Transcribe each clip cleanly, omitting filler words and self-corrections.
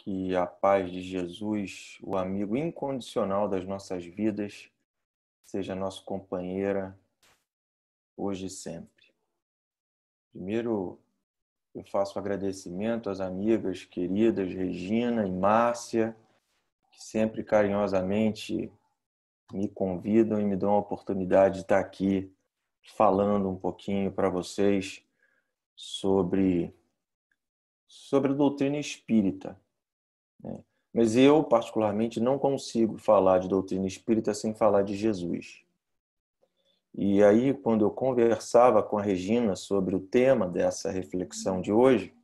Que a paz de Jesus, o amigo incondicional das nossas vidas, seja nosso companheira hoje e sempre. Primeiro, eu faço agradecimento às amigas queridas Regina e Márcia, que sempre carinhosamente me convidam e me dão a oportunidade de estar aqui falando um pouquinho para vocês sobre a doutrina espírita. Mas eu, particularmente, não consigo falar de doutrina espírita sem falar de Jesus. E aí, quando eu conversava com a Regina sobre o tema dessa reflexão de hoje,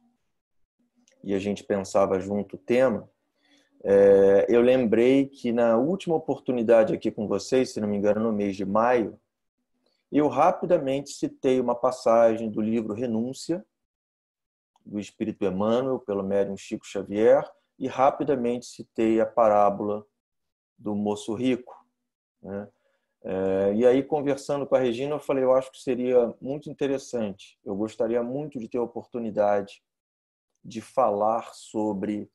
e a gente pensava junto o tema, eu lembrei que na última oportunidade aqui com vocês, se não me engano, no mês de maio, eu rapidamente citei uma passagem do livro Renúncia, do Espírito Emmanuel, pelo médium Chico Xavier, e rapidamente citei a parábola do moço rico, né? E aí, conversando com a Regina, eu falei, eu acho que seria muito interessante, eu gostaria muito de ter a oportunidade de falar sobre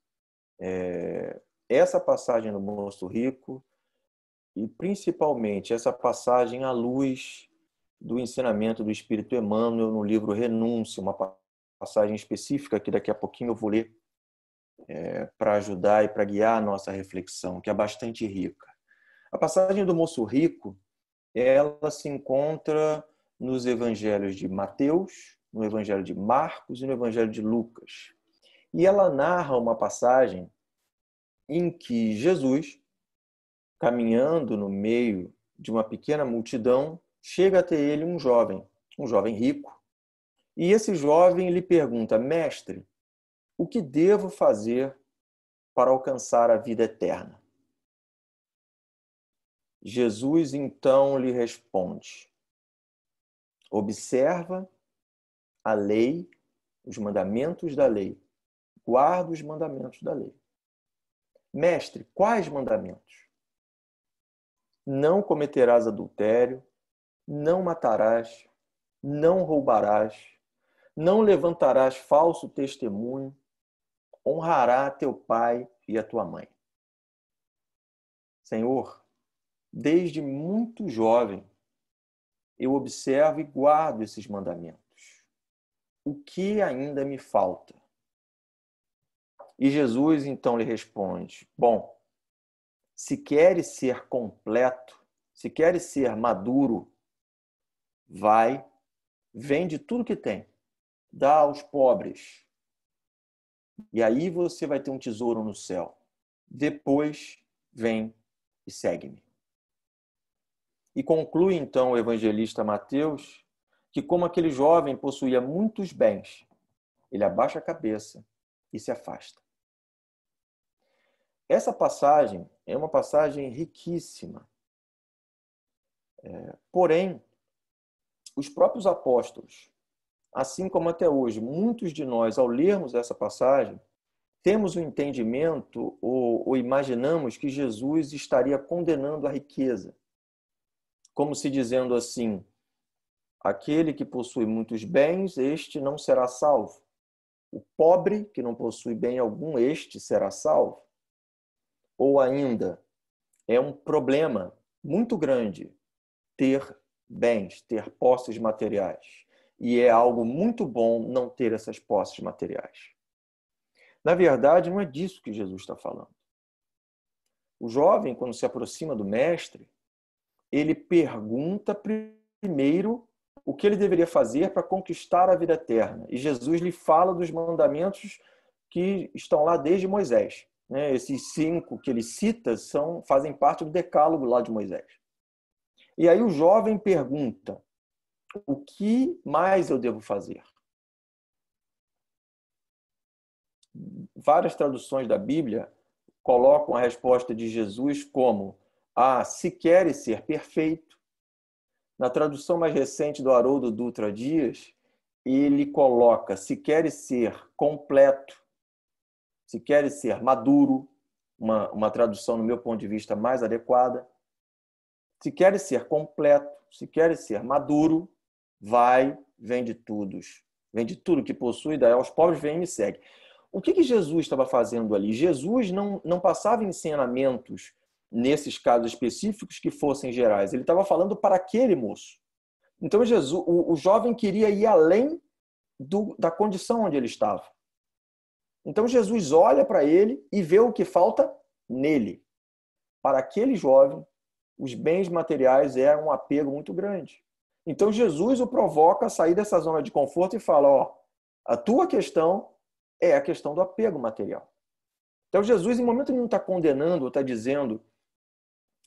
essa passagem do moço rico e, principalmente, essa passagem à luz do ensinamento do Espírito Emmanuel no livro Renúncia, uma passagem específica que daqui a pouquinho eu vou ler para ajudar e para guiar a nossa reflexão, que é bastante rica. A passagem do moço rico, ela se encontra nos evangelhos de Mateus, no evangelho de Marcos e no evangelho de Lucas. E ela narra uma passagem em que Jesus, caminhando no meio de uma pequena multidão, chega até ele um jovem rico. E esse jovem lhe pergunta: mestre, o que devo fazer para alcançar a vida eterna? Jesus então lhe responde: observa a lei, os mandamentos da lei, guarda os mandamentos da lei. Mestre, quais mandamentos? Não cometerás adultério, não matarás, não roubarás, não levantarás falso testemunho, honrará teu pai e a tua mãe. Senhor, desde muito jovem, eu observo e guardo esses mandamentos. O que ainda me falta? E Jesus então lhe responde: bom, se queres ser completo, se queres ser maduro, vai, vende tudo que tem, dá aos pobres. E aí você vai ter um tesouro no céu. Depois, vem e segue-me. E conclui então o evangelista Mateus que, como aquele jovem possuía muitos bens, ele abaixa a cabeça e se afasta. Essa passagem é uma passagem riquíssima. Porém, os próprios apóstolos, assim como até hoje, muitos de nós, ao lermos essa passagem, temos o entendimento ou imaginamos que Jesus estaria condenando a riqueza, como se dizendo assim: aquele que possui muitos bens, este não será salvo. O pobre, que não possui bem algum, este será salvo. Ou ainda, é um problema muito grande ter bens, ter posses materiais. E é algo muito bom não ter essas posses materiais. Na verdade, não é disso que Jesus está falando. O jovem, quando se aproxima do mestre, ele pergunta primeiro o que ele deveria fazer para conquistar a vida eterna. E Jesus lhe fala dos mandamentos que estão lá desde Moisés. Esses 5 que ele cita fazem parte do decálogo lá de Moisés. E aí o jovem pergunta: o que mais eu devo fazer? Várias traduções da Bíblia colocam a resposta de Jesus como: se queres ser perfeito. Na tradução mais recente do Haroldo Dutra Dias, ele coloca: se queres ser completo, se queres ser maduro, uma tradução, no meu ponto de vista, mais adequada. Se queres ser completo, se queres ser maduro, vai, vende tudo que possui, dá aos pobres, vem e me segue. o que Jesus estava fazendo ali? Jesus não passava ensinamentos nesses casos específicos que fossem gerais. Ele estava falando para aquele moço. Então Jesus, o jovem queria ir além da condição onde ele estava. Então Jesus olha para ele e vê o que falta nele. Para aquele jovem, os bens materiais eram um apego muito grande. Então Jesus o provoca a sair dessa zona de conforto e fala, ó, a tua questão é a questão do apego material. Então Jesus, em momento nenhum, está condenando ou está dizendo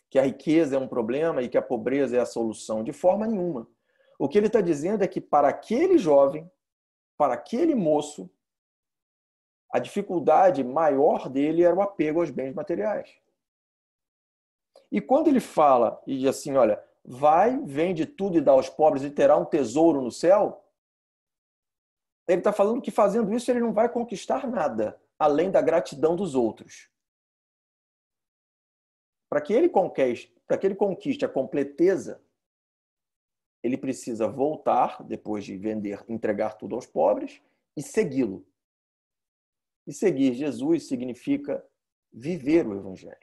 que a riqueza é um problema e que a pobreza é a solução, de forma nenhuma. O que ele está dizendo é que para aquele jovem, para aquele moço, a dificuldade maior dele era o apego aos bens materiais. E quando ele fala, e diz assim, olha, vai, vende tudo e dá aos pobres e terá um tesouro no céu, ele está falando que fazendo isso ele não vai conquistar nada, além da gratidão dos outros. Para que ele conquiste a completeza, ele precisa voltar, depois de vender, entregar tudo aos pobres, e segui-lo. E seguir Jesus significa viver o Evangelho.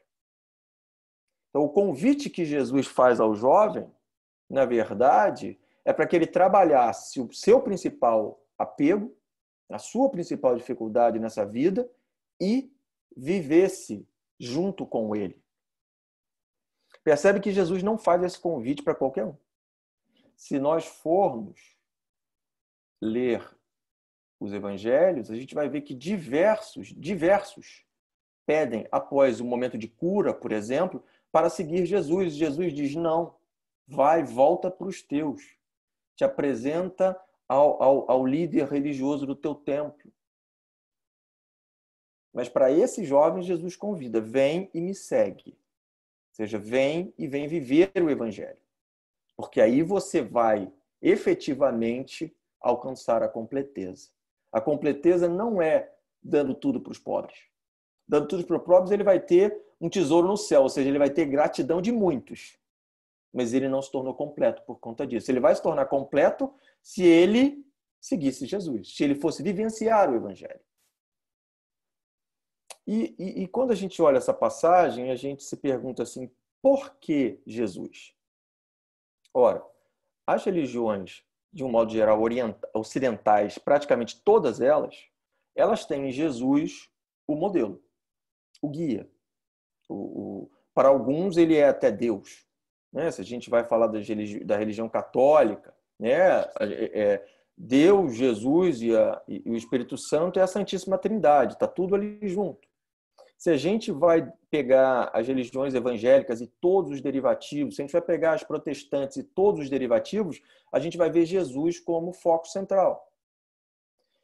Então, o convite que Jesus faz ao jovem, na verdade, é para que ele trabalhasse o seu principal apego, a sua principal dificuldade nessa vida e vivesse junto com ele. Percebe que Jesus não faz esse convite para qualquer um. Se nós formos ler os evangelhos, a gente vai ver que diversos pedem, após o momento de cura, por exemplo, para seguir Jesus. Jesus diz, não, volta para os teus. Te apresenta ao líder religioso do teu templo. Mas para esses jovens, Jesus convida, vem e me segue. Ou seja, vem e vem viver o evangelho. Porque aí você vai efetivamente alcançar a completeza. A completeza não é dando tudo para os pobres. Dando tudo para os pobres, ele vai ter um tesouro no céu, ou seja, ele vai ter gratidão de muitos. Mas ele não se tornou completo por conta disso. Ele vai se tornar completo se ele seguisse Jesus, se ele fosse vivenciar o evangelho. E quando a gente olha essa passagem, a gente se pergunta assim, por que Jesus? Ora, as religiões, de um modo geral, ocidentais, praticamente todas elas têm em Jesus o modelo, o guia. Para alguns, ele é até Deus. Né? Se a gente vai falar da religião católica, né? Deus, Jesus e o Espírito Santo é a Santíssima Trindade, está tudo ali junto. Se a gente vai pegar as religiões evangélicas e todos os derivativos, se a gente vai pegar as protestantes e todos os derivativos, a gente vai ver Jesus como foco central.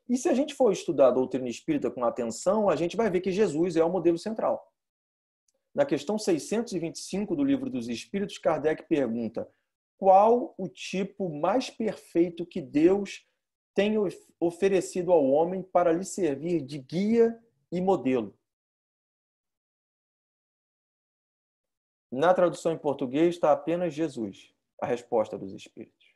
E se a gente for estudar a doutrina espírita com atenção, a gente vai ver que Jesus é o modelo central. Na questão 625 do Livro dos Espíritos, Kardec pergunta: qual o tipo mais perfeito que Deus tem oferecido ao homem para lhe servir de guia e modelo? Na tradução em português está apenas Jesus, a resposta dos Espíritos.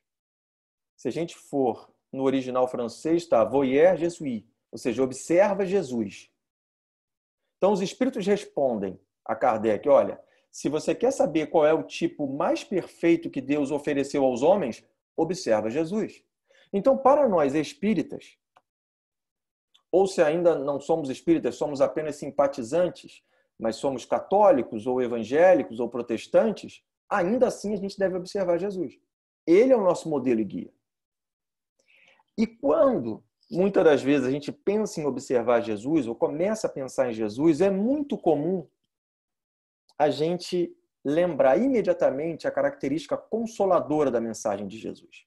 Se a gente for no original francês, está Voyez Jésus, ou seja, observa Jesus. Então os Espíritos respondem a Kardec, olha, se você quer saber qual é o tipo mais perfeito que Deus ofereceu aos homens, observa Jesus. Então, para nós espíritas, ou se ainda não somos espíritas, somos apenas simpatizantes, mas somos católicos, ou evangélicos, ou protestantes, ainda assim a gente deve observar Jesus. Ele é o nosso modelo e guia. E quando, muitas das vezes, a gente pensa em observar Jesus, ou começa a pensar em Jesus, é muito comum a gente lembrar imediatamente a característica consoladora da mensagem de Jesus.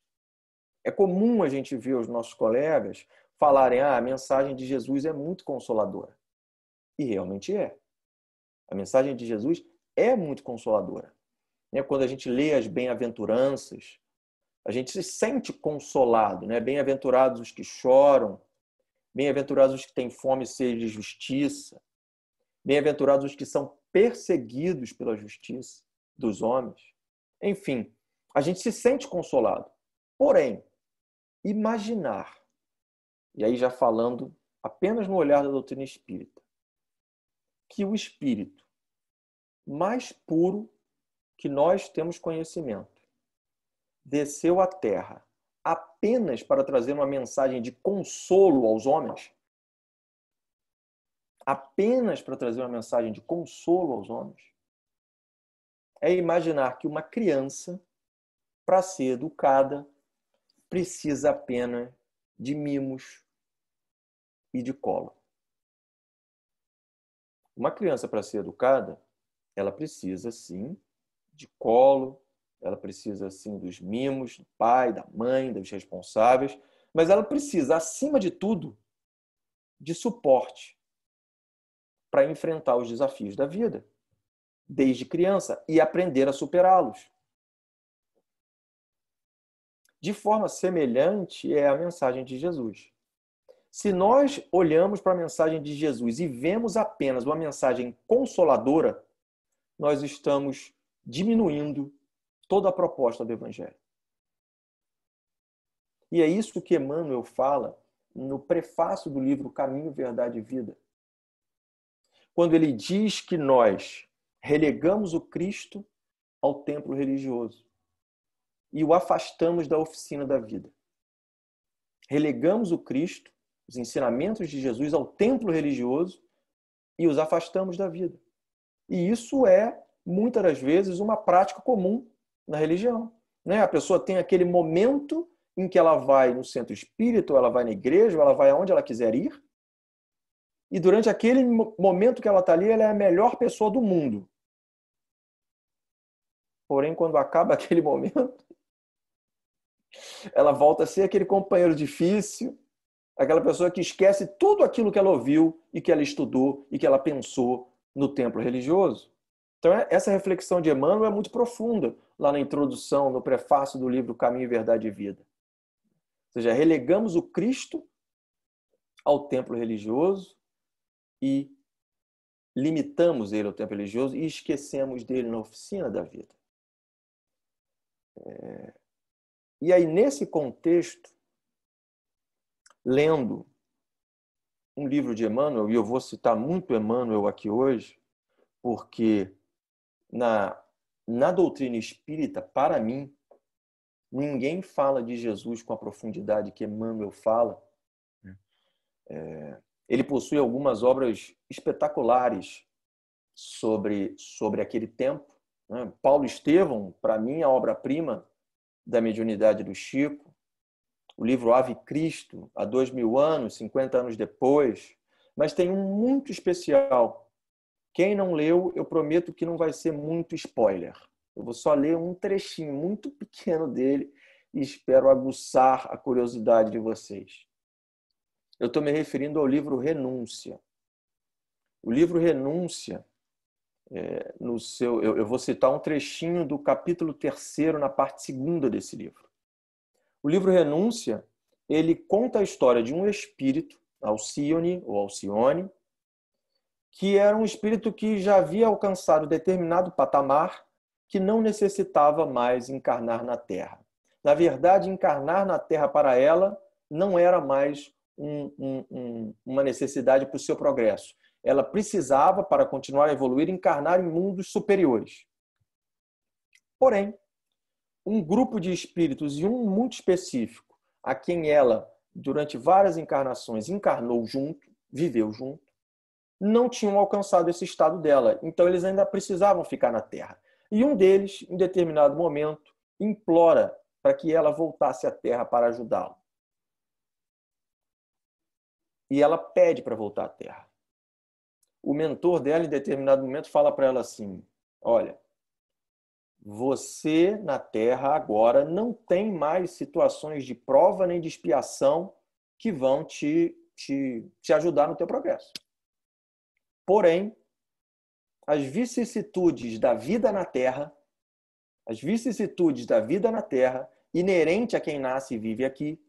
É comum a gente ver os nossos colegas falarem, a mensagem de Jesus é muito consoladora. E realmente é. A mensagem de Jesus é muito consoladora. Quando a gente lê as bem-aventuranças, a gente se sente consolado. Bem-aventurados os que choram, bem-aventurados os que têm fome e sede de justiça, bem-aventurados os que são perseguidos pela justiça dos homens. Enfim, a gente se sente consolado. Porém, imaginar, e aí já falando apenas no olhar da doutrina espírita, que o espírito mais puro que nós temos conhecimento desceu à Terra apenas para trazer uma mensagem de consolo aos homens, apenas para trazer uma mensagem de consolo aos homens, é imaginar que uma criança, para ser educada, precisa apenas de mimos e de colo. Uma criança, para ser educada, ela precisa, sim, de colo, ela precisa, sim, dos mimos, do pai, da mãe, dos responsáveis, mas ela precisa, acima de tudo, de suporte para enfrentar os desafios da vida, desde criança, e aprender a superá-los. De forma semelhante é a mensagem de Jesus. Se nós olhamos para a mensagem de Jesus e vemos apenas uma mensagem consoladora, nós estamos diminuindo toda a proposta do Evangelho. E é isso que Emmanuel fala no prefácio do livro Caminho, Verdade e Vida. Quando ele diz que nós relegamos o Cristo ao templo religioso e o afastamos da oficina da vida. Relegamos o Cristo, os ensinamentos de Jesus, ao templo religioso e os afastamos da vida. E isso é, muitas das vezes, uma prática comum na religião. A pessoa tem aquele momento em que ela vai no centro espírita, ou ela vai na igreja, ou ela vai aonde ela quiser ir, e durante aquele momento que ela está ali, ela é a melhor pessoa do mundo. Porém, quando acaba aquele momento, ela volta a ser aquele companheiro difícil, aquela pessoa que esquece tudo aquilo que ela ouviu e que ela estudou e que ela pensou no templo religioso. Então, essa reflexão de Emmanuel é muito profunda, lá na introdução, no prefácio do livro Caminho, Verdade e Vida. Ou seja, relegamos o Cristo ao templo religioso e limitamos ele ao templo religioso e esquecemos dele na oficina da vida. E aí, nesse contexto, lendo um livro de Emmanuel, e eu vou citar muito Emmanuel aqui hoje, porque na doutrina espírita, para mim, ninguém fala de Jesus com a profundidade que Emmanuel fala. Ele possui algumas obras espetaculares sobre aquele tempo. Paulo Estevão, para mim, é a obra-prima da mediunidade do Chico. O livro Ave Cristo, há 2000 anos, 50 anos depois. Mas tem um muito especial. Quem não leu, eu prometo que não vai ser muito spoiler. Eu vou só ler um trechinho muito pequeno dele e espero aguçar a curiosidade de vocês. Eu estou me referindo ao livro Renúncia. O livro Renúncia, eu vou citar um trechinho do capítulo 3º, na parte 2ª desse livro. O livro Renúncia, ele conta a história de um espírito, Alcione ou Alcione, que era um espírito que já havia alcançado determinado patamar que não necessitava mais encarnar na Terra. Na verdade, encarnar na Terra para ela não era mais uma necessidade para o seu progresso. Ela precisava, para continuar a evoluir, encarnar em mundos superiores. Porém, um grupo de espíritos, e um muito específico, a quem ela, durante várias encarnações, encarnou junto, viveu junto, não tinham alcançado esse estado dela. Então, eles ainda precisavam ficar na Terra. E um deles, em determinado momento, implora para que ela voltasse à Terra para ajudá-lo. E ela pede para voltar à Terra. O mentor dela, em determinado momento, fala para ela assim: olha, você na Terra agora não tem mais situações de prova nem de expiação que vão te ajudar no teu progresso. Porém, as vicissitudes da vida na Terra, inerente a quem nasce e vive aqui,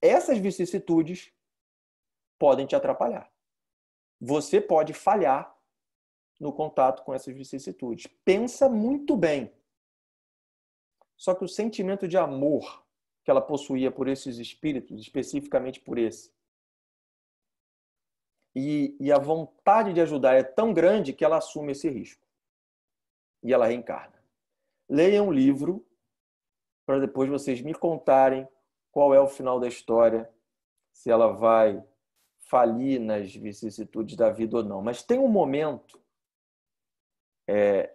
essas vicissitudes podem te atrapalhar. Você pode falhar no contato com essas vicissitudes. Pensa muito bem. Só que o sentimento de amor que ela possuía por esses espíritos, especificamente por esse, E a vontade de ajudar é tão grande que ela assume esse risco. E ela reencarna. Leiam o livro para depois vocês me contarem qual é o final da história, se ela vai falir nas vicissitudes da vida ou não. Mas tem um momento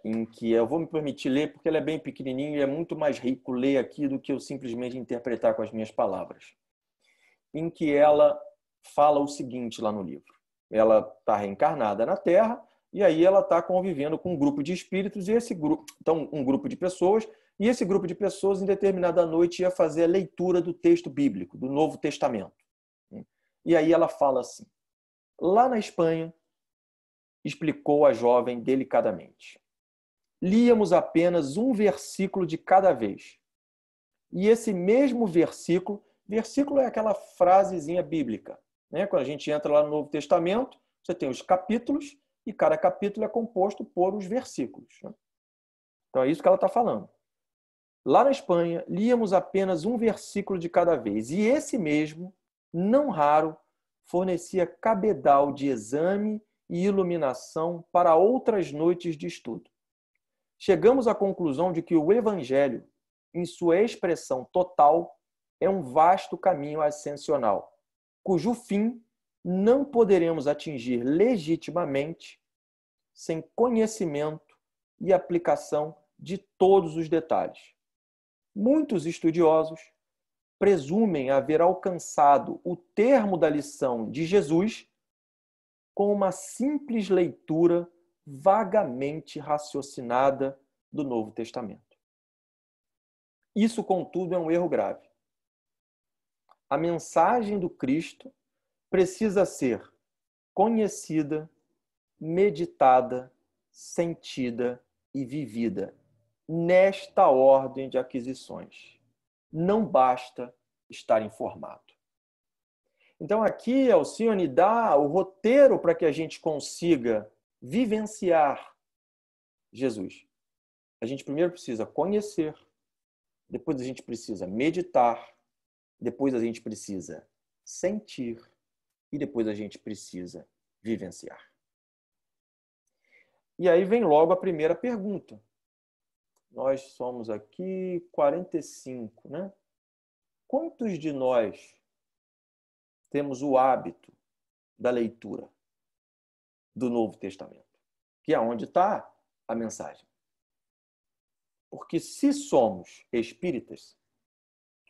em que eu vou me permitir ler, porque ele é bem pequenininho e é muito mais rico ler aqui do que eu simplesmente interpretar com as minhas palavras. Em que ela fala o seguinte lá no livro. Ela está reencarnada na Terra e aí ela está convivendo com um grupo de espíritos e esse grupo, então um grupo de pessoas, e esse grupo de pessoas em determinada noite ia fazer a leitura do texto bíblico, do Novo Testamento. E aí ela fala assim: lá na Espanha, explicou a jovem delicadamente, líamos apenas um versículo de cada vez. E esse mesmo versículo é aquela frasezinha bíblica, né? Quando a gente entra lá no Novo Testamento, você tem os capítulos e cada capítulo é composto por os versículos, né? Então é isso que ela está falando. Lá na Espanha, líamos apenas um versículo de cada vez. E esse mesmo, não raro, fornecia cabedal de exame e iluminação para outras noites de estudo. Chegamos à conclusão de que o Evangelho, em sua expressão total, é um vasto caminho ascensional, cujo fim não poderemos atingir legitimamente sem conhecimento e aplicação de todos os detalhes. Muitos estudiosos presumem haver alcançado o termo da lição de Jesus com uma simples leitura vagamente raciocinada do Novo Testamento. Isso, contudo, é um erro grave. A mensagem do Cristo precisa ser conhecida, meditada, sentida e vivida nesta ordem de aquisições. Não basta estar informado. Então aqui Alcione dá o roteiro para que a gente consiga vivenciar Jesus. A gente primeiro precisa conhecer, depois a gente precisa meditar, depois a gente precisa sentir e depois a gente precisa vivenciar. E aí vem logo a primeira pergunta. Nós somos aqui 45, né? Quantos de nós temos o hábito da leitura do Novo Testamento? Que é onde está a mensagem. Porque se somos espíritas,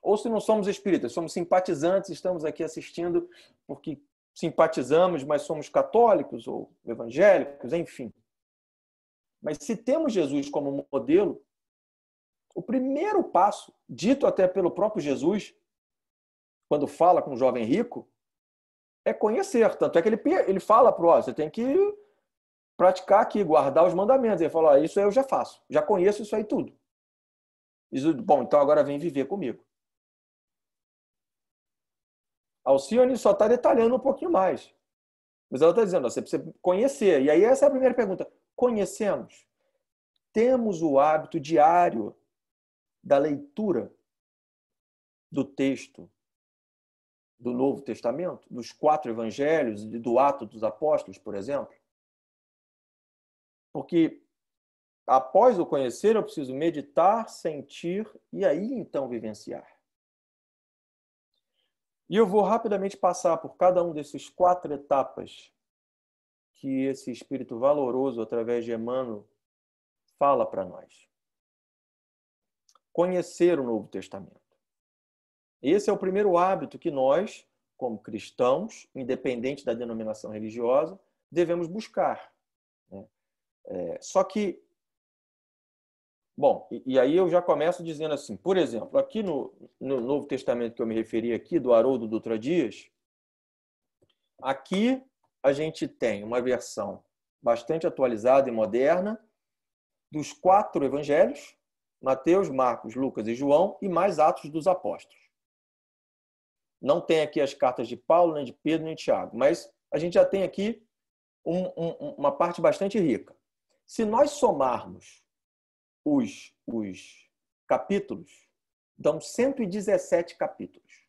ou se não somos espíritas, somos simpatizantes, estamos aqui assistindo porque simpatizamos, mas somos católicos ou evangélicos, enfim. Mas se temos Jesus como modelo, o primeiro passo, dito até pelo próprio Jesus, quando fala com o jovem rico, é conhecer. Tanto é que ele fala para o você tem que praticar aqui, guardar os mandamentos. Ele fala, isso aí eu já faço, já conheço isso aí tudo. Bom, então agora vem viver comigo. Alcione só está detalhando um pouquinho mais. Mas ela está dizendo, você precisa conhecer. E aí essa é a primeira pergunta. Conhecemos? Temos o hábito diário da leitura do texto do Novo Testamento, dos 4 evangelhos, do Ato dos Apóstolos, por exemplo? Porque após o conhecer, eu preciso meditar, sentir e aí então vivenciar. E eu vou rapidamente passar por cada um desses 4 etapas que esse espírito valoroso, através de Emmanuel, fala para nós. Conhecer o Novo Testamento. Esse é o primeiro hábito que nós, como cristãos, independente da denominação religiosa, devemos buscar. Só que, bom, e aí eu já começo dizendo assim, por exemplo, aqui no Novo Testamento que eu me referi aqui, do Haroldo Dutra Dias, aqui a gente tem uma versão bastante atualizada e moderna dos 4 evangelhos, Mateus, Marcos, Lucas e João, e mais Atos dos Apóstolos. Não tem aqui as cartas de Paulo, nem de Pedro, nem de Tiago, mas a gente já tem aqui uma parte bastante rica. Se nós somarmos os capítulos, dão 117 capítulos.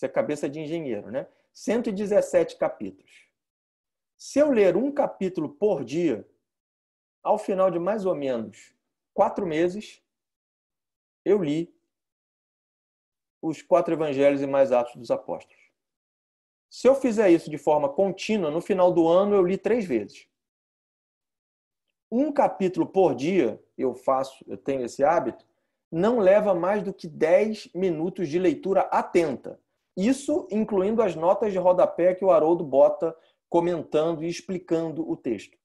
Isso é cabeça de engenheiro, né? 117 capítulos. Se eu ler um capítulo por dia, ao final de mais ou menos 4 meses, eu li os 4 evangelhos e mais Atos dos Apóstolos. Se eu fizer isso de forma contínua, no final do ano eu li 3 vezes. Um capítulo por dia eu tenho esse hábito, não leva mais do que 10 minutos de leitura atenta. Isso incluindo as notas de rodapé que o Haroldo bota comentando e explicando o texto.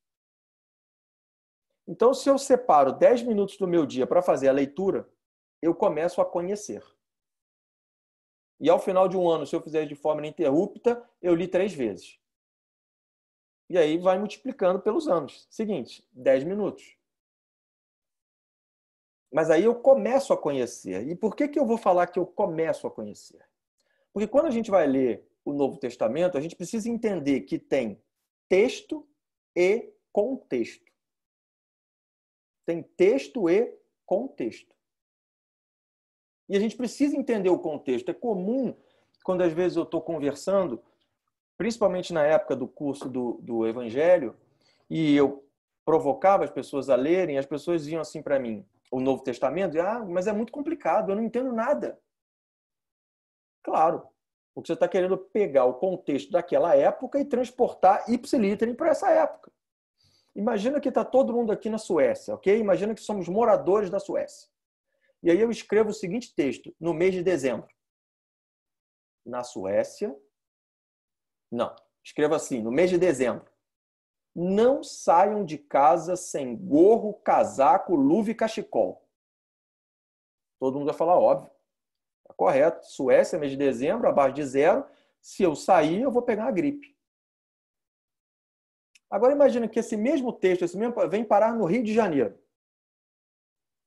Então, se eu separo 10 minutos do meu dia para fazer a leitura, eu começo a conhecer. E ao final de um ano, se eu fizer de forma ininterrupta, eu li 3 vezes. E aí vai multiplicando pelos anos. Seguinte, 10 minutos. Mas aí eu começo a conhecer. E por que eu vou falar que eu começo a conhecer? Porque quando a gente vai ler o Novo Testamento, a gente precisa entender que tem texto e contexto. Tem texto e contexto. E a gente precisa entender o contexto. É comum, quando às vezes eu estou conversando, principalmente na época do curso do Evangelho, e eu provocava as pessoas a lerem, as pessoas diziam assim para mim, o Novo Testamento, mas é muito complicado, eu não entendo nada. Claro, porque você está querendo pegar o contexto daquela época e transportar ipsiliterim para essa época. Imagina que está todo mundo aqui na Suécia, ok? Imagina que somos moradores da Suécia. E aí eu escrevo o seguinte texto, no mês de dezembro. Na Suécia... Não, escreva assim, no mês de dezembro. Não saiam de casa sem gorro, casaco, luva e cachecol. Todo mundo vai falar, óbvio. Tá correto. Suécia, mês de dezembro, abaixo de 0. Se eu sair, eu vou pegar uma gripe. Agora imagina que esse mesmo texto, vem parar no Rio de Janeiro.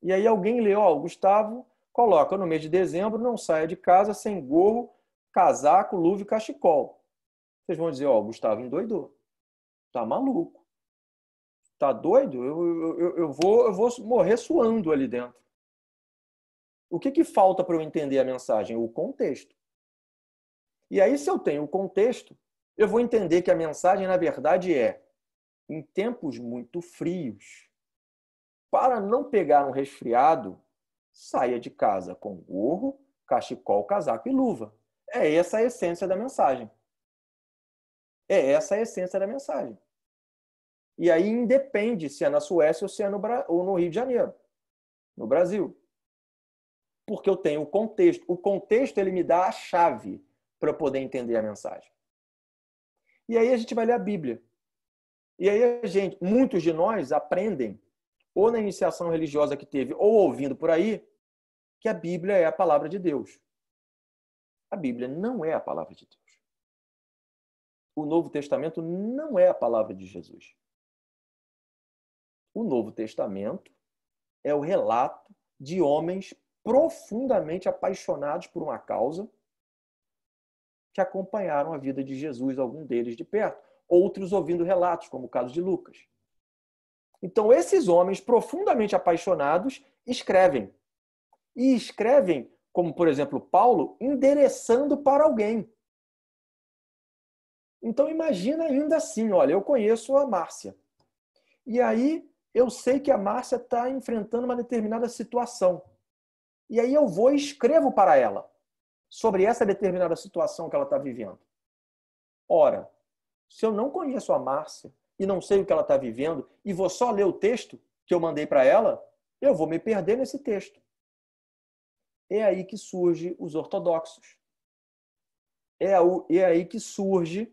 E aí alguém lê, o Gustavo coloca no mês de dezembro, não saia de casa sem gorro, casaco, luva e cachecol. Vocês vão dizer, o Gustavo endoidou. Tá maluco. Tá doido? Eu vou morrer suando ali dentro. O que falta para eu entender a mensagem? O contexto. E aí, se eu tenho o contexto, eu vou entender que a mensagem, na verdade, é em tempos muito frios, para não pegar um resfriado, saia de casa com gorro, cachecol, casaco e luva. É essa a essência da mensagem. É essa a essência da mensagem. E aí independe se é na Suécia ou se é ou no Rio de Janeiro, no Brasil. Porque eu tenho o contexto. O contexto ele me dá a chave para eu poder entender a mensagem. E aí a gente vai ler a Bíblia. E aí muitos de nós aprendem, ou na iniciação religiosa que teve, ou ouvindo por aí, que a Bíblia é a palavra de Deus. A Bíblia não é a palavra de Deus. O Novo Testamento não é a palavra de Jesus. O Novo Testamento é o relato de homens profundamente apaixonados por uma causa que acompanharam a vida de Jesus, algum deles de perto, outros ouvindo relatos, como o caso de Lucas. Então, esses homens profundamente apaixonados escrevem. E escrevem, como por exemplo Paulo, endereçando para alguém. Então, imagina ainda assim, olha, eu conheço a Márcia. E aí, eu sei que a Márcia está enfrentando uma determinada situação. E aí eu vou e escrevo para ela sobre essa determinada situação que ela está vivendo. Ora, se eu não conheço a Márcia e não sei o que ela está vivendo e vou só ler o texto que eu mandei para ela, eu vou me perder nesse texto. É aí que surgem os ortodoxos. É aí que surgem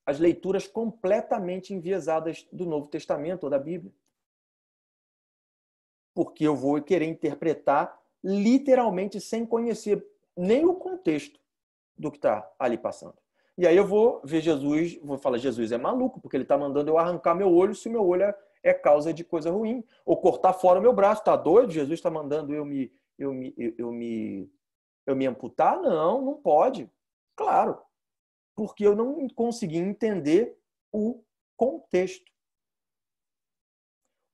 as leituras completamente enviesadas do Novo Testamento ou da Bíblia. Porque eu vou querer interpretar literalmente sem conhecer nem o contexto do que está ali passando. E aí eu vou ver Jesus, vou falar, Jesus é maluco, porque ele está mandando eu arrancar meu olho se o meu olho é causa de coisa ruim. Ou cortar fora o meu braço. Está doido? Jesus está mandando eu me amputar? Não, não pode. Claro, porque eu não consegui entender o contexto.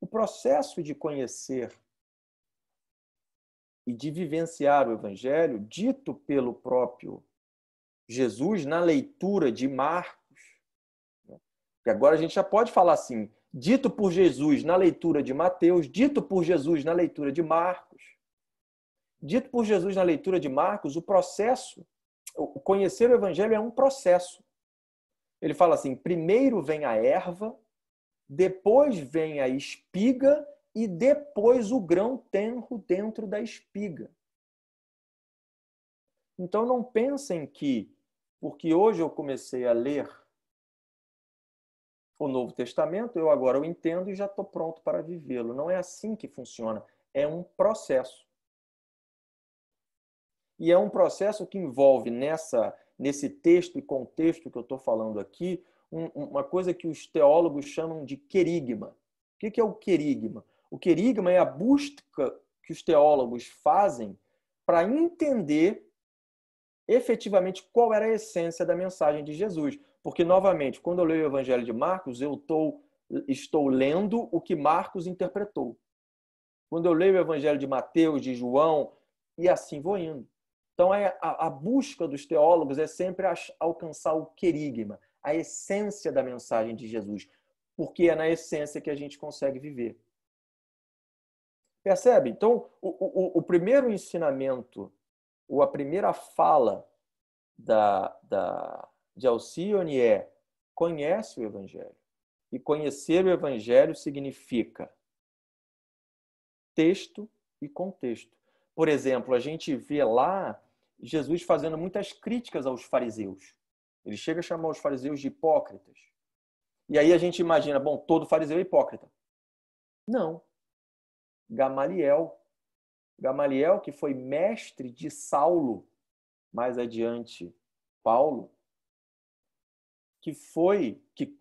O processo de conhecer e de vivenciar o Evangelho, dito pelo próprio Jesus na leitura de Marcos, né? Porque agora a gente já pode falar assim, dito por Jesus na leitura de Mateus, dito por Jesus na leitura de Marcos, dito por Jesus na leitura de Marcos, o processo, o conhecer o evangelho é um processo. Ele fala assim, primeiro vem a erva, depois vem a espiga e depois o grão tenro dentro da espiga. Então não pensem que, porque hoje eu comecei a ler o Novo Testamento, eu agora o entendo e já estou pronto para vivê-lo. Não é assim que funciona. É um processo. E é um processo que envolve nesse texto e contexto que eu estou falando aqui, uma coisa que os teólogos chamam de querigma. O que é o querigma? O querigma é a busca que os teólogos fazem para entender efetivamente qual era a essência da mensagem de Jesus. Porque, novamente, quando eu leio o Evangelho de Marcos, eu estou lendo o que Marcos interpretou. Quando eu leio o Evangelho de Mateus, de João, e assim vou indo. Então, a busca dos teólogos é sempre alcançar o querigma, a essência da mensagem de Jesus, porque é na essência que a gente consegue viver. Percebe? Então, o primeiro ensinamento, ou a primeira fala de Alcione é: conhece o Evangelho. E conhecer o Evangelho significa texto e contexto. Por exemplo, a gente vê lá Jesus fazendo muitas críticas aos fariseus. Ele chega a chamar os fariseus de hipócritas. E aí a gente imagina, bom, todo fariseu é hipócrita. Não. Gamaliel, que foi mestre de Saulo, mais adiante Paulo, que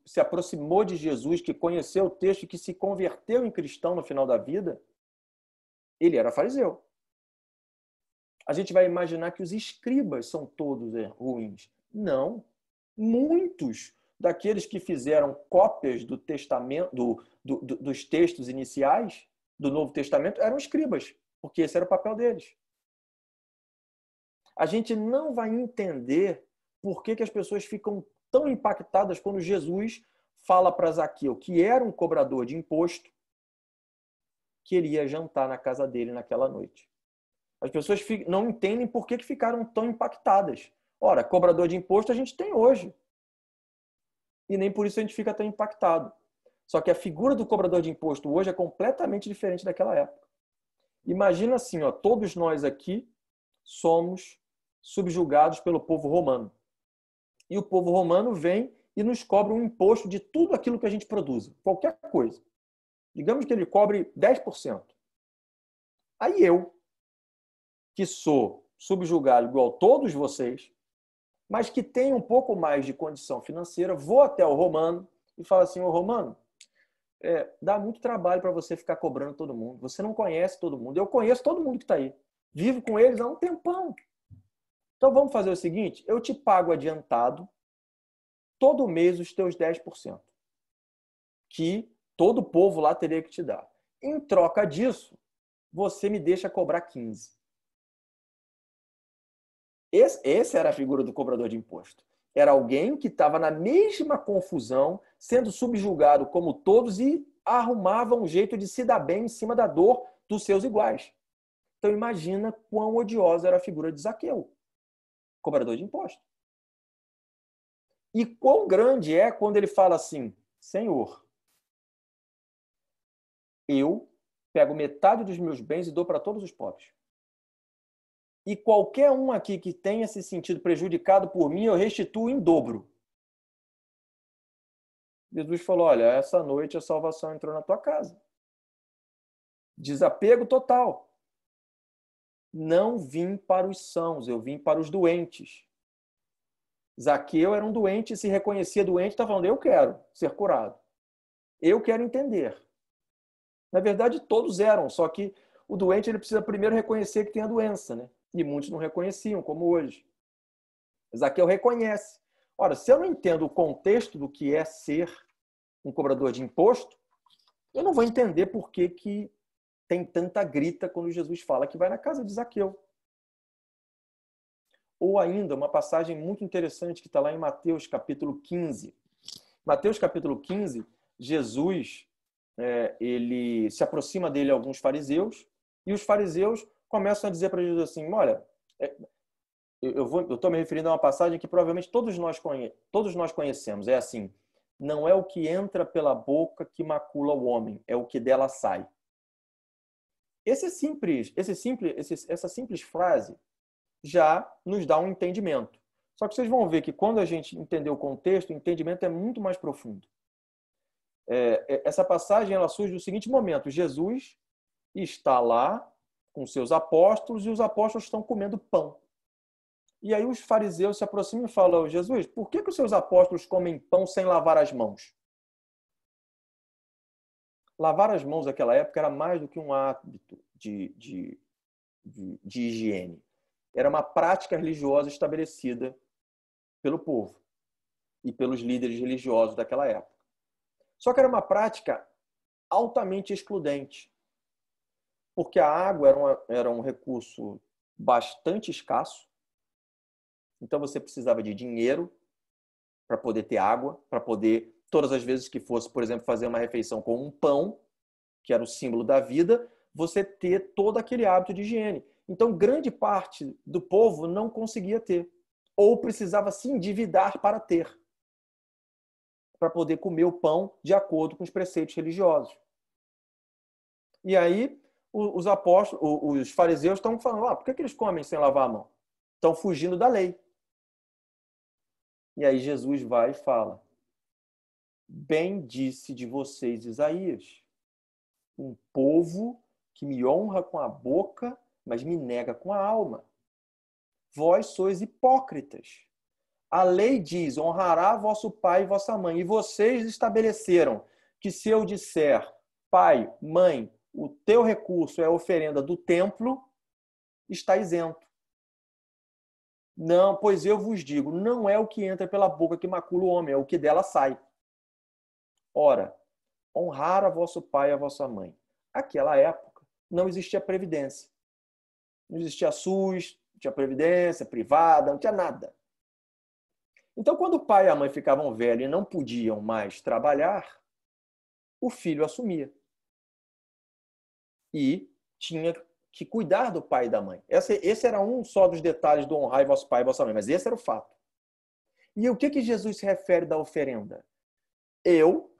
se aproximou de Jesus, que conheceu o texto e que se converteu em cristão no final da vida, ele era fariseu. A gente vai imaginar que os escribas são todos ruins. Não. Muitos daqueles que fizeram cópias do testamento, dos textos iniciais do Novo Testamento eram escribas, porque esse era o papel deles. A gente não vai entender por que as pessoas ficam tão impactadas quando Jesus fala para Zaqueu, que era um cobrador de imposto, que ele ia jantar na casa dele naquela noite. As pessoas não entendem por que ficaram tão impactadas. Ora, cobrador de imposto a gente tem hoje. E nem por isso a gente fica tão impactado. Só que a figura do cobrador de imposto hoje é completamente diferente daquela época. Imagina assim, ó, todos nós aqui somos subjugados pelo povo romano. E o povo romano vem e nos cobra um imposto de tudo aquilo que a gente produz, qualquer coisa. Digamos que ele cobre 10%. Aí eu, que sou subjugado igual todos vocês, mas que tenho um pouco mais de condição financeira, vou até o romano e falo assim: ô romano, dá muito trabalho para você ficar cobrando todo mundo. Você não conhece todo mundo. Eu conheço todo mundo que está aí. Vivo com eles há um tempão. Então vamos fazer o seguinte: eu te pago adiantado todo mês os teus 10%, que todo o povo lá teria que te dar. Em troca disso, você me deixa cobrar 15%. Essa era a figura do cobrador de imposto. Era alguém que estava na mesma confusão, sendo subjugado como todos e arrumava um jeito de se dar bem em cima da dor dos seus iguais. Então imagina quão odiosa era a figura de Zaqueu, cobrador de imposto. E quão grande é quando ele fala assim: Senhor, eu pego metade dos meus bens e dou para todos os pobres. E qualquer um aqui que tenha se sentido prejudicado por mim, eu restituo em dobro. Jesus falou: olha, essa noite a salvação entrou na tua casa. Desapego total. Não vim para os sãos, eu vim para os doentes. Zaqueu era um doente e se reconhecia doente, está falando: eu quero ser curado. Eu quero entender. Na verdade, todos eram, só que o doente ele precisa primeiro reconhecer que tem a doença, né? E muitos não reconheciam, como hoje. Zaqueu reconhece. Ora, se eu não entendo o contexto do que é ser um cobrador de imposto, eu não vou entender por que tem tanta grita quando Jesus fala que vai na casa de Zaqueu. ou ainda uma passagem muito interessante que está lá em Mateus capítulo 15. Mateus capítulo 15, Jesus, ele se aproxima dele alguns fariseus, e os fariseus começam a dizer para Jesus assim, olha, eu estou me referindo a uma passagem que provavelmente todos nós conhecemos, é assim, não é o que entra pela boca que macula o homem, é o que dela sai. Essa simples frase já nos dá um entendimento. Só que vocês vão ver que quando a gente entender o contexto, o entendimento é muito mais profundo. Essa passagem ela surge no seguinte momento: Jesus está lá com seus apóstolos e os apóstolos estão comendo pão. E aí os fariseus se aproximam e falam: Jesus, por que os seus apóstolos comem pão sem lavar as mãos? Lavar as mãos naquela época era mais do que um hábito de higiene. Era uma prática religiosa estabelecida pelo povo e pelos líderes religiosos daquela época. Só que era uma prática altamente excludente, porque a água era um recurso bastante escasso, então você precisava de dinheiro para poder ter água, para poder, todas as vezes que fosse, por exemplo, fazer uma refeição com um pão, que era o símbolo da vida, você ter todo aquele hábito de higiene. Então, grande parte do povo não conseguia ter, ou precisava se endividar para ter, para poder comer o pão de acordo com os preceitos religiosos. E aí, os apóstolos, os fariseus estão falando, por que eles comem sem lavar a mão? Estão fugindo da lei. E aí Jesus vai e fala, bem disse de vocês Isaías, um povo que me honra com a boca, mas me nega com a alma. Vós sois hipócritas. A lei diz, honrará vosso pai e vossa mãe. E vocês estabeleceram que se eu disser, pai, mãe, o teu recurso é a oferenda do templo, está isento. Não, pois eu vos digo, não é o que entra pela boca que macula o homem, é o que dela sai. Ora, honrar a vosso pai e a vossa mãe. Naquela época, não existia previdência. Não existia SUS, não tinha previdência privada, não tinha nada. Então, quando o pai e a mãe ficavam velhos e não podiam mais trabalhar, o filho assumia. E tinha que cuidar do pai e da mãe. Esse era um só dos detalhes do honrar vosso pai e vossa mãe, mas esse era o fato. E o que Jesus se refere da oferenda? Eu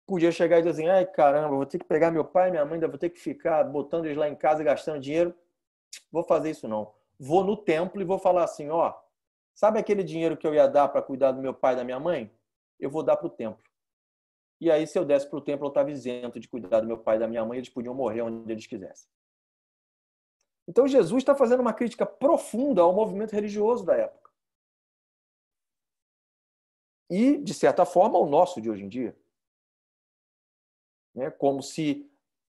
podia chegar e dizer assim, ai caramba, vou ter que pegar meu pai e minha mãe, ainda vou ter que ficar botando eles lá em casa e gastando dinheiro. Vou fazer isso não. Vou no templo e vou falar assim, sabe aquele dinheiro que eu ia dar para cuidar do meu pai e da minha mãe? Eu vou dar para o templo. E aí, se eu desse para o templo, eu estava isento de cuidar do meu pai e da minha mãe, eles podiam morrer onde eles quisessem. Então, Jesus está fazendo uma crítica profunda ao movimento religioso da época. E, de certa forma, ao nosso de hoje em dia. Como se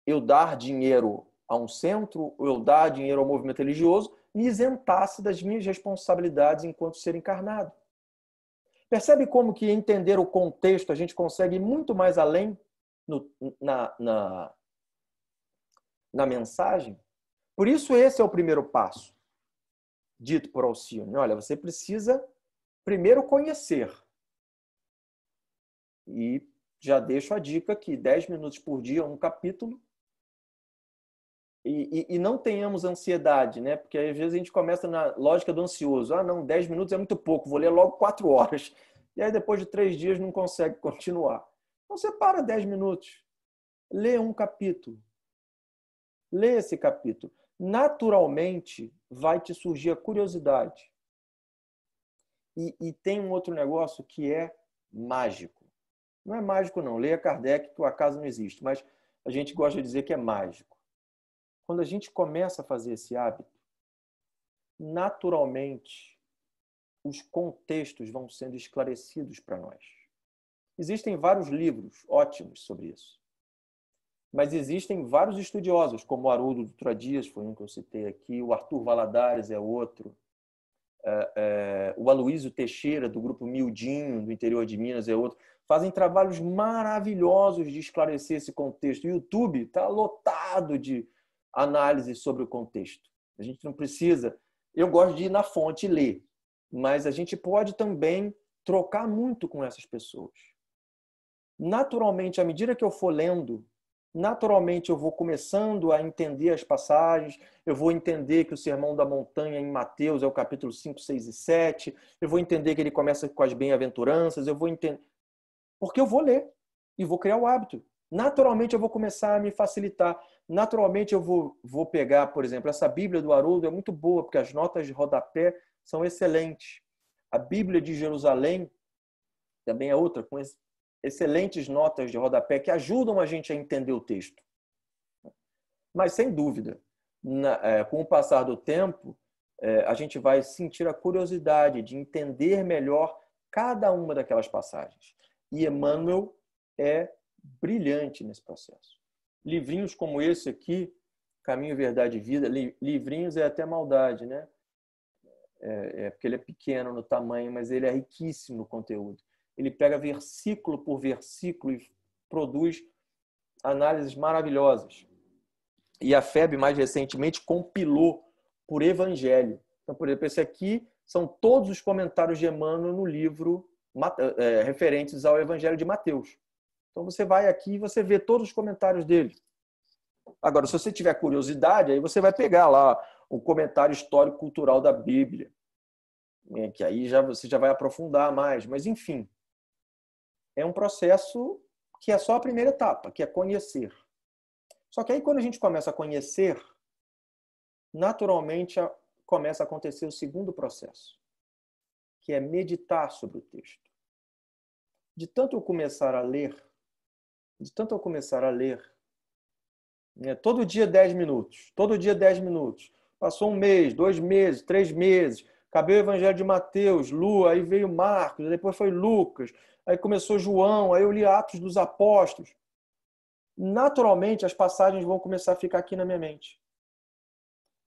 eu dar dinheiro a um centro, ou eu dar dinheiro ao movimento religioso, me isentasse das minhas responsabilidades enquanto ser encarnado. Percebe como que entender o contexto a gente consegue ir muito mais além na mensagem? Por isso esse é o primeiro passo, dito por Alcione. Olha, você precisa primeiro conhecer. E já deixo a dica aqui, 10 minutos por dia, um capítulo. E não tenhamos ansiedade, né? Porque às vezes a gente começa na lógica do ansioso. Não, 10 minutos é muito pouco, vou ler logo 4 horas. E aí depois de 3 dias não consegue continuar. Então separa 10 minutos. Lê um capítulo. Lê esse capítulo. Naturalmente vai te surgir a curiosidade. E tem um outro negócio que é mágico. Não é mágico não. Leia Kardec, que o acaso não existe. Mas a gente gosta de dizer que é mágico. Quando a gente começa a fazer esse hábito, naturalmente, os contextos vão sendo esclarecidos para nós. Existem vários livros ótimos sobre isso. Mas existem vários estudiosos, como o Haroldo Dutra Dias, foi um que eu citei aqui, o Arthur Valadares é outro, o Aloísio Teixeira, do grupo Mildinho, do interior de Minas, é outro. Fazem trabalhos maravilhosos de esclarecer esse contexto. O YouTube está lotado de análise sobre o contexto. A gente não precisa Eu gosto de ir na fonte e ler, mas a gente pode também trocar muito com essas pessoas. Naturalmente, à medida que eu for lendo, naturalmente eu vou começando a entender as passagens, eu vou entender que o Sermão da Montanha em Mateus é o capítulo 5, 6 e 7, eu vou entender que ele começa com as bem-aventuranças, eu vou entender... Porque eu vou ler e vou criar o hábito. Naturalmente eu vou começar a me facilitar. Naturalmente eu vou pegar, por exemplo, essa Bíblia do Haroldo é muito boa, porque as notas de rodapé são excelentes. A Bíblia de Jerusalém também é outra, com excelentes notas de rodapé que ajudam a gente a entender o texto. Mas, sem dúvida, com o passar do tempo, a gente vai sentir a curiosidade de entender melhor cada uma daquelas passagens. E Emmanuel é brilhante nesse processo. Livrinhos como esse aqui, Caminho, Verdade e Vida, livrinhos é até maldade, né? Porque ele é pequeno no tamanho, mas ele é riquíssimo no conteúdo. Ele pega versículo por versículo e produz análises maravilhosas. E a FEB, mais recentemente, compilou por evangelho. Então, por exemplo, esse aqui são todos os comentários de Emmanuel no livro referentes ao Evangelho de Mateus. Então, você vai aqui e você vê todos os comentários dele. Agora, se você tiver curiosidade, aí você vai pegar lá o comentário histórico-cultural da Bíblia, que aí você já vai aprofundar mais. Mas, enfim, é um processo que é só a primeira etapa, que é conhecer. Só que aí, quando a gente começa a conhecer, naturalmente começa a acontecer o segundo processo, que é meditar sobre o texto. De tanto eu começar a ler, todo dia 10 minutos, todo dia 10 minutos. Passou um mês, 2 meses, 3 meses, acabei o Evangelho de Mateus, aí veio Marcos, depois foi Lucas, aí começou João, aí eu li Atos dos Apóstolos. Naturalmente, as passagens vão começar a ficar aqui na minha mente.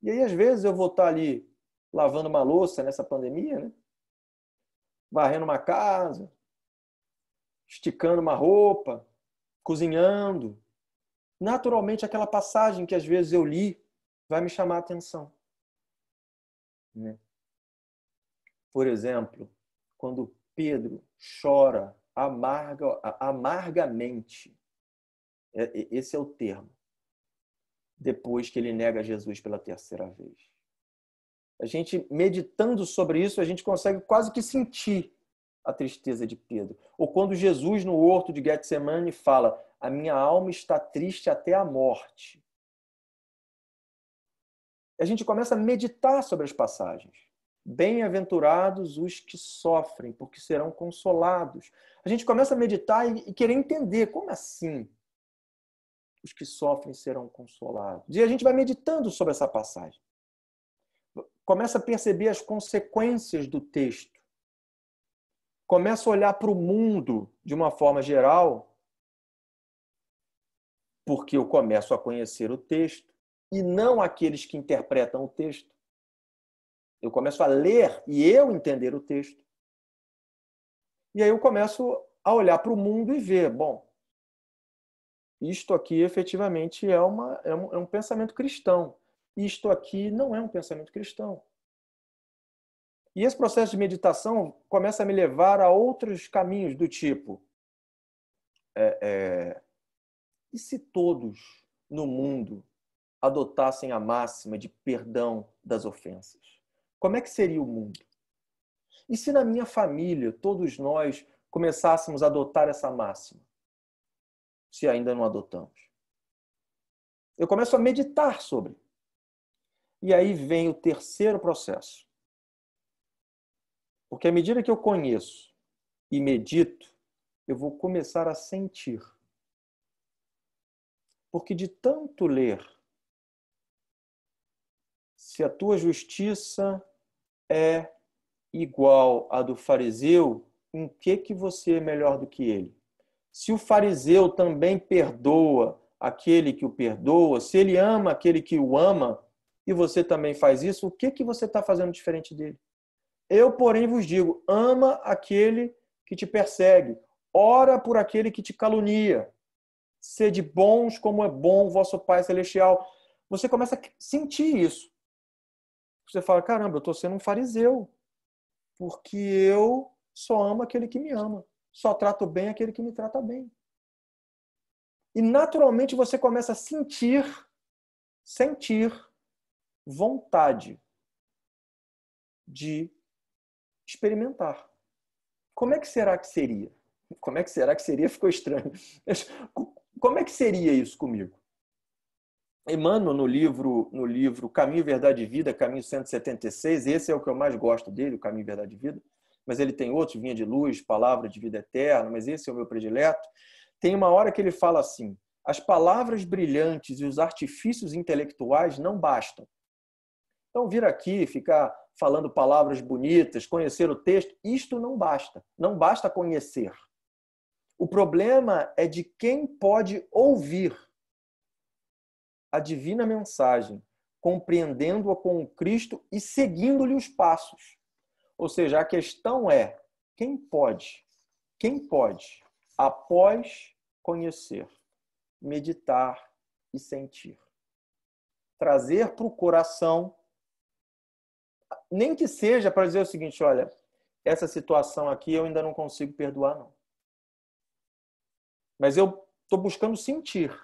E aí, às vezes, eu vou estar ali lavando uma louça nessa pandemia, né? Varrendo uma casa, esticando uma roupa, cozinhando. Naturalmente, aquela passagem que às vezes eu li vai me chamar a atenção. Por exemplo, quando Pedro chora amargamente, esse é o termo, depois que ele nega Jesus pela terceira vez. A gente, meditando sobre isso, a gente consegue quase que sentir a tristeza de Pedro. Ou quando Jesus, no horto de Getsemane, fala: a minha alma está triste até a morte. A gente começa a meditar sobre as passagens. Bem-aventurados os que sofrem, porque serão consolados. A gente começa a meditar e querer entender, como assim os que sofrem serão consolados? E a gente vai meditando sobre essa passagem. Começa a perceber as consequências do texto. Começa a olhar para o mundo de uma forma geral, porque eu começo a conhecer o texto e não aqueles que interpretam o texto. Eu começo a ler e eu entender o texto. E aí eu começo a olhar para o mundo e ver, bom, isto aqui efetivamente é um pensamento cristão. Isto aqui não é um pensamento cristão. E esse processo de meditação começa a me levar a outros caminhos do tipo, e se todos no mundo adotassem a máxima de perdão das ofensas? Como é que seria o mundo? E se na minha família todos nós começássemos a adotar essa máxima? Se ainda não adotamos. Eu começo a meditar sobre. E aí vem o terceiro processo. Porque à medida que eu conheço e medito, eu vou começar a sentir. Porque de tanto ler, se a tua justiça é igual à do fariseu, em que você é melhor do que ele? Se o fariseu também perdoa aquele que o perdoa, se ele ama aquele que o ama, e você também faz isso, o que você está fazendo diferente dele? Eu, porém, vos digo, ama aquele que te persegue, ora por aquele que te calunia, sede bons como é bom o vosso Pai Celestial. Você começa a sentir isso. Você fala, caramba, eu estou sendo um fariseu, porque eu só amo aquele que me ama. Só trato bem aquele que me trata bem. E naturalmente você começa a sentir vontade de experimentar. Como é que será que seria? Como é que será que seria? Ficou estranho. Como é que seria isso comigo? Emmanuel, no livro Caminho, Verdade e Vida, Caminho 176, esse é o que eu mais gosto dele, o Caminho, Verdade e Vida, mas ele tem outros, Vinha de Luz, Palavra de Vida Eterna, mas esse é o meu predileto. Tem uma hora que ele fala assim, as palavras brilhantes e os artifícios intelectuais não bastam. Então, vir aqui, ficar falando palavras bonitas, conhecer o texto, isto não basta. Não basta conhecer. O problema é de quem pode ouvir a divina mensagem, compreendendo-a com o Cristo e seguindo-lhe os passos. Ou seja, a questão é, quem pode, após conhecer, meditar e sentir, trazer para o coração, nem que seja para dizer o seguinte, olha, essa situação aqui eu ainda não consigo perdoar, não. Mas eu estou buscando sentir.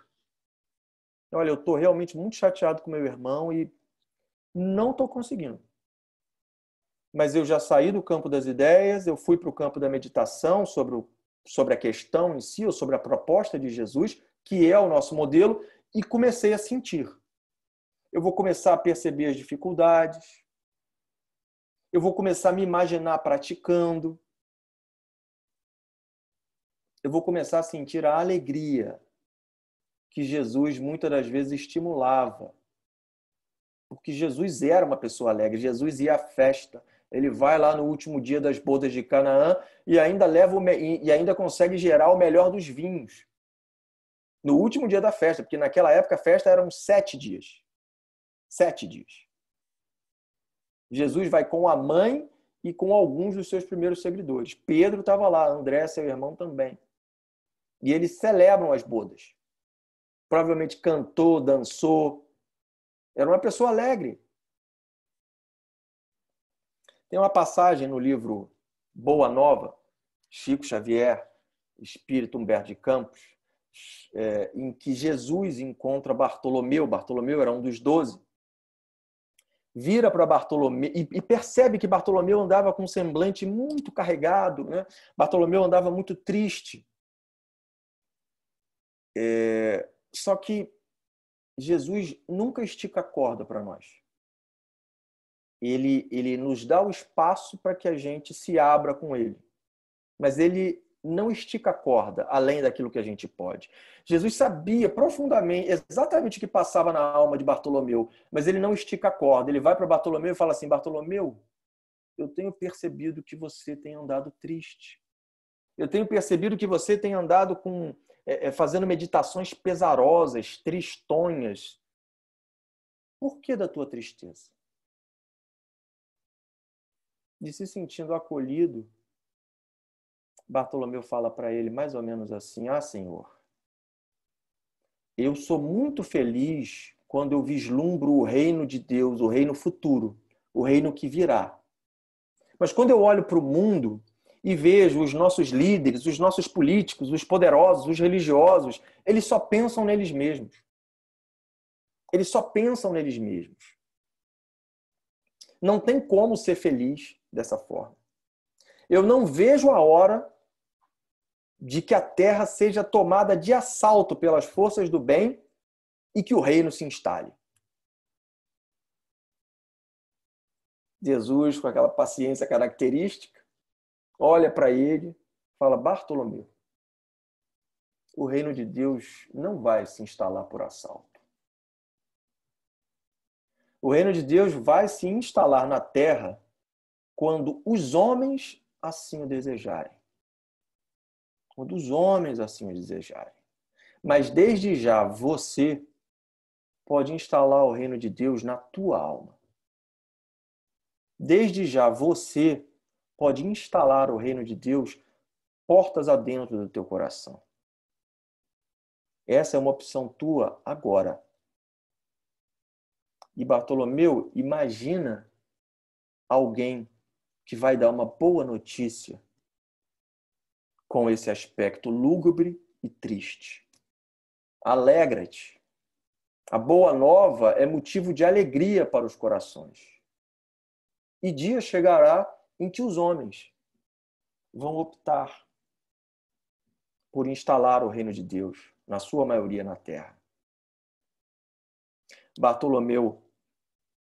Olha, eu estou realmente muito chateado com meu irmão e não estou conseguindo. Mas eu já saí do campo das ideias, eu fui para o campo da meditação sobre a questão em si, ou sobre a proposta de Jesus, que é o nosso modelo, e comecei a sentir. Eu vou começar a perceber as dificuldades, eu vou começar a me imaginar praticando, eu vou começar a sentir a alegria que Jesus muitas das vezes estimulava. Porque Jesus era uma pessoa alegre, Jesus ia à festa, ele vai lá no último dia das bodas de Canaã e ainda consegue gerar o melhor dos vinhos. No último dia da festa, porque naquela época a festa eram 7 dias. 7 dias. Jesus vai com a mãe e com alguns dos seus primeiros seguidores. Pedro estava lá, André, seu irmão, também. E eles celebram as bodas. Provavelmente cantou, dançou. Era uma pessoa alegre. Tem uma passagem no livro Boa Nova, Chico Xavier, Espírito Humberto de Campos, em que Jesus encontra Bartolomeu. Bartolomeu era um dos 12. Vira para Bartolomeu e percebe que Bartolomeu andava com um semblante muito carregado, né? Bartolomeu andava muito triste. Só que Jesus nunca estica a corda para nós. Ele nos dá o espaço para que a gente se abra com ele. Mas ele não estica a corda além daquilo que a gente pode. Jesus sabia profundamente, exatamente o que passava na alma de Bartolomeu, mas ele não estica a corda. Ele vai para Bartolomeu e fala assim, Bartolomeu, eu tenho percebido que você tem andado triste. Eu tenho percebido que você tem andado fazendo meditações pesarosas, tristonhas. Por que da tua tristeza? De se sentindo acolhido, Bartolomeu fala para ele mais ou menos assim, Senhor, eu sou muito feliz quando eu vislumbro o reino de Deus, o reino futuro, o reino que virá. Mas quando eu olho para o mundo e vejo os nossos líderes, os nossos políticos, os poderosos, os religiosos, eles só pensam neles mesmos. Eles só pensam neles mesmos. Não tem como ser feliz dessa forma. Eu não vejo a hora de que a terra seja tomada de assalto pelas forças do bem e que o reino se instale. Jesus, com aquela paciência característica, olha para ele e fala, Bartolomeu, o reino de Deus não vai se instalar por assalto. O reino de Deus vai se instalar na terra quando os homens assim o desejarem. Quando os homens assim o desejarem. Mas desde já você pode instalar o reino de Deus na tua alma. Desde já você pode instalar o reino de Deus portas adentro do teu coração. Essa é uma opção tua agora. E Bartolomeu, imagina alguém que vai dar uma boa notícia com esse aspecto lúgubre e triste. Alegra-te. A boa nova é motivo de alegria para os corações. E dia chegará em que os homens vão optar por instalar o reino de Deus, na sua maioria na terra. Bartolomeu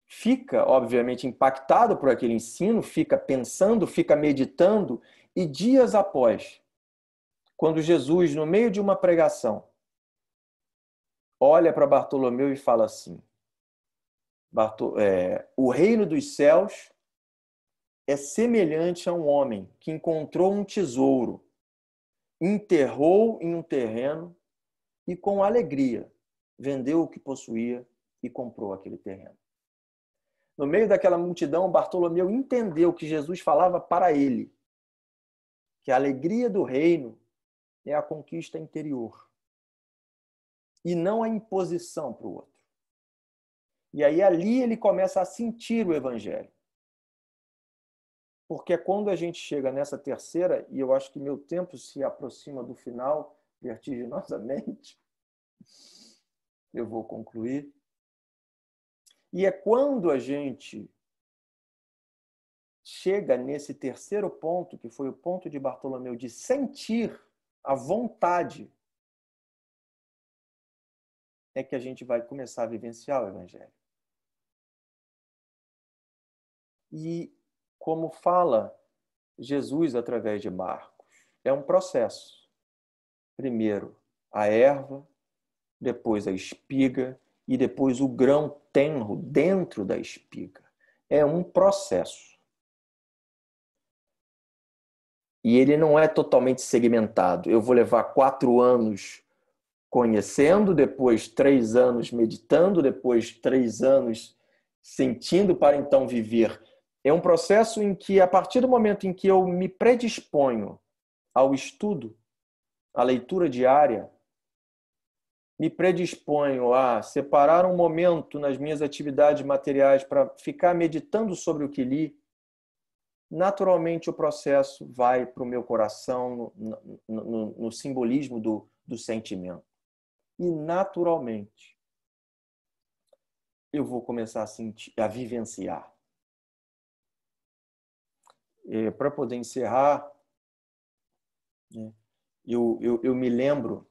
fica, obviamente, impactado por aquele ensino, fica pensando, fica meditando, e dias após, quando Jesus, no meio de uma pregação, olha para Bartolomeu e fala assim: o reino dos céus é semelhante a um homem que encontrou um tesouro, enterrou em um terreno e, com alegria, vendeu o que possuía e comprou aquele terreno. No meio daquela multidão, Bartolomeu entendeu que Jesus falava para ele, que a alegria do reino é a conquista interior e não a imposição para o outro. E aí ali ele começa a sentir o evangelho. Porque é quando a gente chega nessa terceira, e eu acho que meu tempo se aproxima do final vertiginosamente, eu vou concluir. E é quando a gente chega nesse terceiro ponto, que foi o ponto de Bartolomeu, de sentir a vontade, é que a gente vai começar a vivenciar o evangelho. E como fala Jesus através de Marcos, é um processo. Primeiro a erva, depois a espiga e depois o grão tenro dentro da espiga. É um processo. E ele não é totalmente segmentado. Eu vou levar 4 anos conhecendo, depois 3 anos meditando, depois 3 anos sentindo para então viver. É um processo em que, a partir do momento em que eu me predisponho ao estudo, à leitura diária, me predisponho a separar um momento nas minhas atividades materiais para ficar meditando sobre o que li, naturalmente o processo vai para o meu coração no simbolismo do sentimento. E naturalmente eu vou começar a sentir, a vivenciar. Para poder encerrar, eu me lembro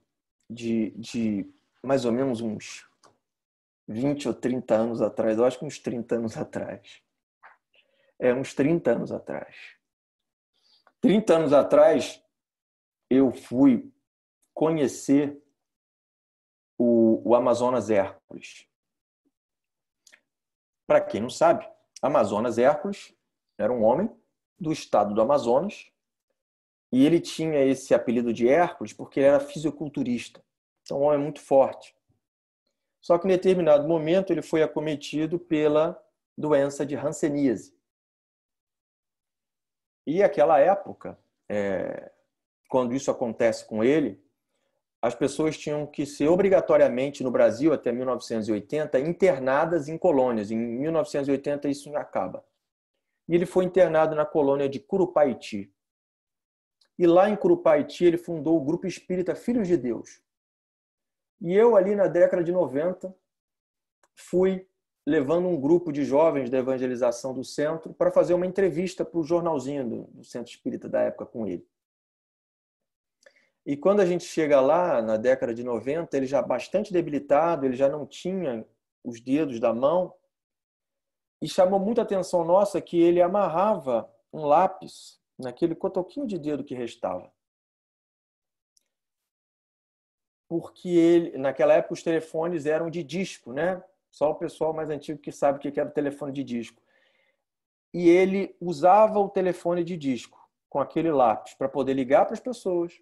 de mais ou menos uns 20 ou 30 anos atrás, eu acho que uns 30 anos atrás. Uns 30 anos atrás. 30 anos atrás, eu fui conhecer o Amazonas Hércules. Para quem não sabe, Amazonas Hércules era um homem do estado do Amazonas e ele tinha esse apelido de Hércules porque ele era fisiculturista. Então, um homem muito forte. Só que em determinado momento ele foi acometido pela doença de hanseníase. E naquela época, quando isso acontece com ele, as pessoas tinham que ser obrigatoriamente, no Brasil, até 1980, internadas em colônias. Em 1980 isso acaba. E ele foi internado na colônia de Curupaiti. E lá em Curupaiti ele fundou o Grupo Espírita Filhos de Deus. E eu ali na década de 90 fui levando um grupo de jovens da evangelização do centro para fazer uma entrevista para o jornalzinho do Centro Espírita da época com ele. E quando a gente chega lá, na década de 90, ele já bastante debilitado, ele já não tinha os dedos da mão, e chamou muita atenção nossa que ele amarrava um lápis naquele cotoquinho de dedo que restava. Porque ele, naquela época os telefones eram de disco, né? Só o pessoal mais antigo que sabe o que era o telefone de disco. E ele usava o telefone de disco com aquele lápis para poder ligar para as pessoas.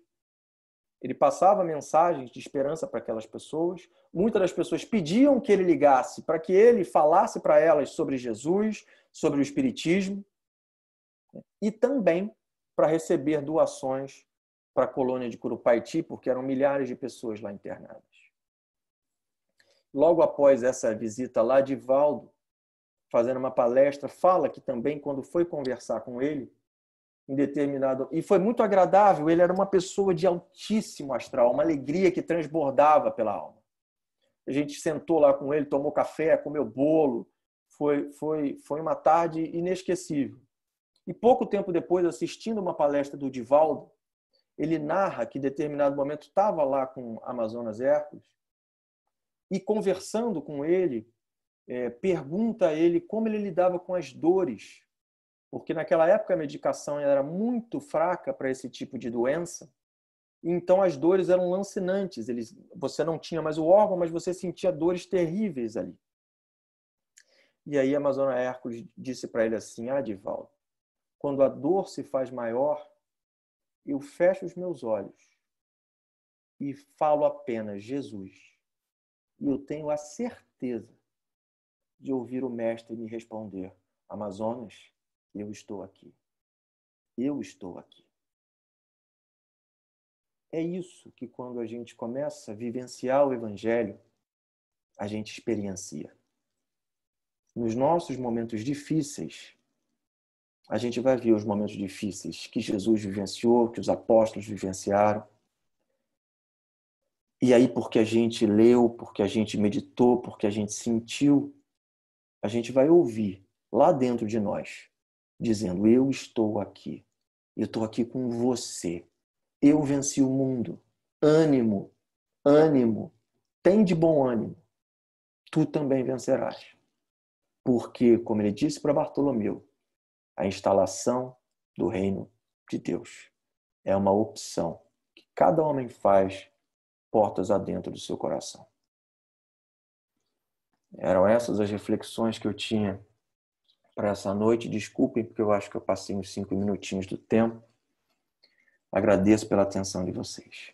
Ele passava mensagens de esperança para aquelas pessoas. Muitas das pessoas pediam que ele ligasse para que ele falasse para elas sobre Jesus, sobre o Espiritismo, e também para receber doações para a colônia de Curupaiti, porque eram milhares de pessoas lá internadas. Logo após essa visita lá, Divaldo fazendo uma palestra, fala que também quando foi conversar com ele, em determinado... E foi muito agradável, ele era uma pessoa de altíssimo astral, uma alegria que transbordava pela alma. A gente sentou lá com ele, tomou café, comeu bolo, foi uma tarde inesquecível. E pouco tempo depois, assistindo uma palestra do Divaldo, ele narra que em determinado momento estava lá com Amazonas Hércules e conversando com ele, pergunta a ele como ele lidava com as dores, porque naquela época a medicação era muito fraca para esse tipo de doença, então as dores eram lancinantes, você não tinha mais o órgão, mas você sentia dores terríveis ali. E aí Amazonas Hércules disse para ele assim: Divaldo, quando a dor se faz maior, eu fecho os meus olhos e falo apenas Jesus. E eu tenho a certeza de ouvir o mestre me responder: Amazonas, eu estou aqui. Eu estou aqui. É isso que quando a gente começa a vivenciar o Evangelho, a gente experiencia. Nos nossos momentos difíceis, a gente vai ver os momentos difíceis que Jesus vivenciou, que os apóstolos vivenciaram. E aí, porque a gente leu, porque a gente meditou, porque a gente sentiu, a gente vai ouvir lá dentro de nós, dizendo: eu estou aqui. Eu estou aqui com você. Eu venci o mundo. Ânimo, ânimo. Tem de bom ânimo. Tu também vencerás. Porque, como ele disse para Bartolomeu, a instalação do reino de Deus é uma opção que cada homem faz portas adentro do seu coração. Eram essas as reflexões que eu tinha para essa noite. Desculpem, porque eu acho que eu passei uns 5 minutinhos do tempo. Agradeço pela atenção de vocês.